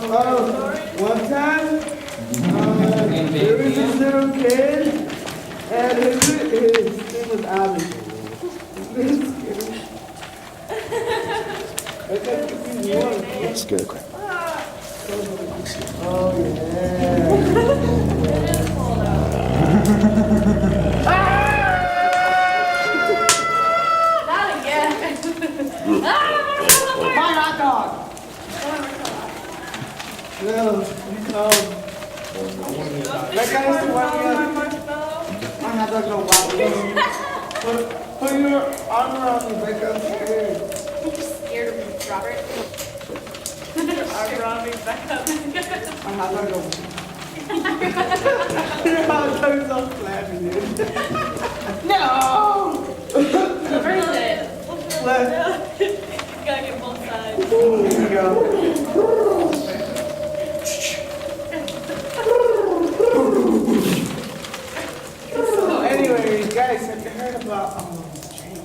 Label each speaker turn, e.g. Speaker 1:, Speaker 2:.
Speaker 1: One time, there was this little kid, and his name was Ali.
Speaker 2: Let's get a quick.
Speaker 1: Oh, yeah.
Speaker 3: Not again.
Speaker 1: My hot dog! No, that guy used to want me up. My hot dog don't want me. Put your arm around me, Becca. I'm scared.
Speaker 3: You're scared of me, Robert. Arm around me, Becca.
Speaker 1: My hot dog don't. Your hot dog's so flabby, dude. No!
Speaker 3: Reverse it.
Speaker 1: Left.
Speaker 3: You gotta get both sides.
Speaker 1: There you go. So anyway, guys, have you heard about Jake?